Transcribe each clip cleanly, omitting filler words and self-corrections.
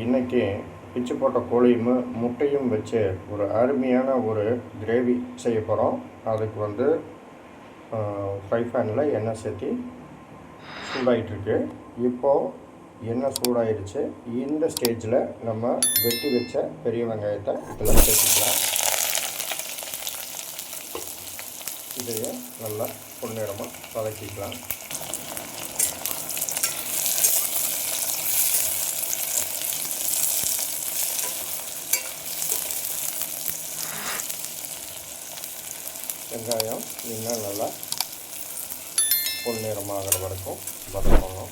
இன்றைக்கி பிச்சு போட்ட கோழியும் முட்டையும் வச்சு ஒரு அருமையான ஒரு கிரேவி செய்ய போகிறோம். அதுக்கு ஃப்ரை பேனில் எண்ணெய் சேர்த்தி சூடாகிட்டுருக்கு. இப்போது எண்ணெய் சூடாகிடுச்சு. இந்த ஸ்டேஜில் நம்ம வெட்டி வச்ச பெரிய வெங்காயத்தை இதில் சேர்த்துக்கலாம். இதையே நல்லா பொன்னிறமாக வதக்கிக்கலாம். வெங்காயம் இன்னும் நல்லா பொன்னிறமாகிற வரைக்கும் வதக்கணும்.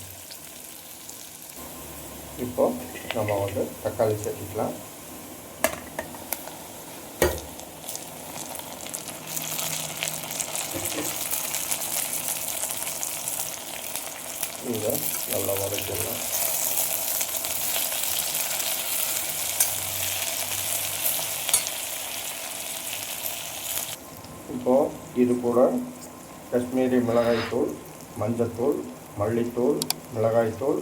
இப்போது நம்ம தக்காளி சேர்த்துக்கலாம். இதை நல்லா வதக்கிடலாம். இப்போது இது கூட காஷ்மீரி மிளகாய்த்தூள், மஞ்சத்தூள், மல்லித்தூள், மிளகாய்த்தூள்,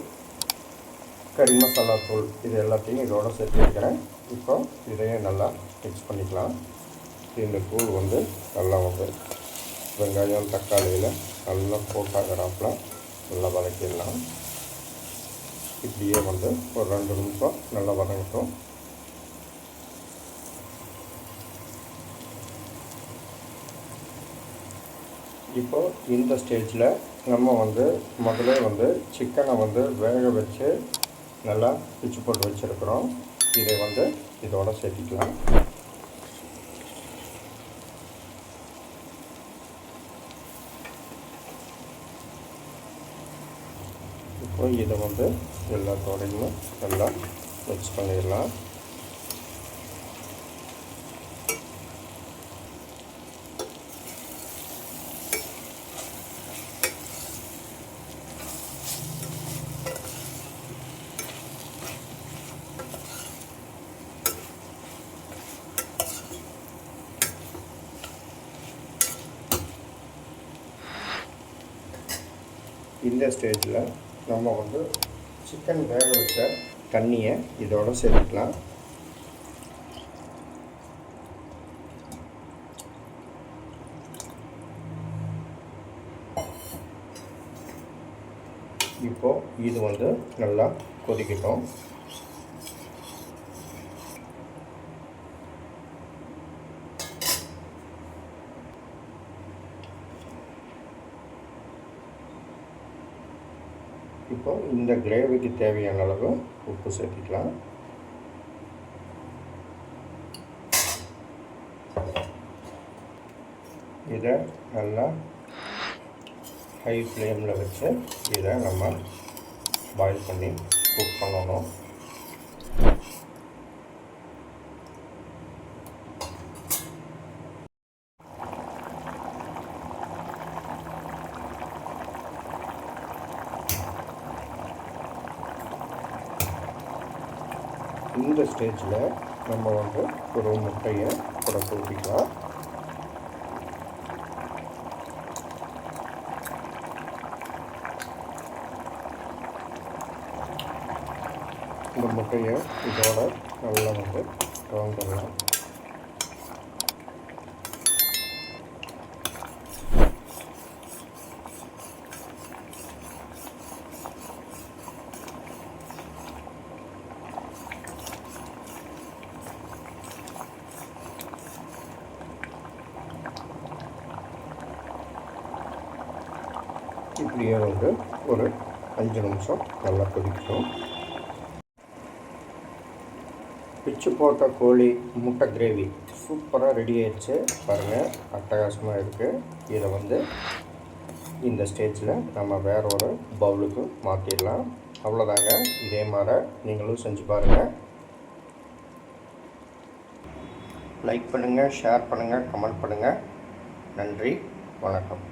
கறி மசாலா தூள் இது எல்லாத்தையும் இதோடு சேர்த்து வைக்கிறேன். இப்போ இதையும் நல்லா மிக்ஸ் பண்ணிக்கலாம். இந்த தூள் நல்லா வெங்காயம் தக்காளியில் நல்லா போட்டாகிறாப்பில் நல்லா வதக்கிடலாம். இப்படியே ஒரு 2 நிமிஷம் நல்லா வதங்கட்டும். இப்போ இந்த ஸ்டேஜில் நம்ம முதல்ல சிக்கனை வேக வச்சு நல்லா பிச்சு போட்டு வச்சுருக்குறோம். இதை இதோட சேர்த்திக்கலாம். இப்போ இதை எல்லாத்தோடையும் நல்லா மிக்ஸ் பண்ணிடலாம். இந்த ஸ்டேஜில் நம்ம சிக்கன் வேக வச்ச தண்ணியை இதோட சேர்த்துக்கலாம். இப்போது இது நல்லா கொதிக்கட்டும். இப்போ இந்த கிரேவிக்கு தேவையான அளவு உப்பு சேர்த்துக்கலாம். இதை நல்லா ஹை ஃப்ளேமில் வச்சு இதை நம்ம பாயில் பண்ணி குக் பண்ணணும். இந்த ஸ்டேஜில் நம்ம ஒரு முட்டையை கூட ஊற்றிக்கலாம். இந்த முட்டையை இதோட நல்லா கலந்துடலாம். இப்படியே ஒரு 5 நிமிஷம் நல்லா கொதிக்கட்டும். பிச்சு போட்ட கோழி முட்டை கிரேவி சூப்பராக ரெடி ஆயிடுச்சு. பாருங்கள், அட்டகாசமாக இருக்குது. இதை இந்த ஸ்டேஜில் நம்ம வேற ஒரு பவுலுக்கு மாற்றிடலாம். அவ்வளோதாங்க. இதே மாதிரி நீங்களும் செஞ்சு பாருங்கள். லைக் பண்ணுங்கள், ஷேர் பண்ணுங்கள், கமெண்ட் பண்ணுங்கள். நன்றி, வணக்கம்.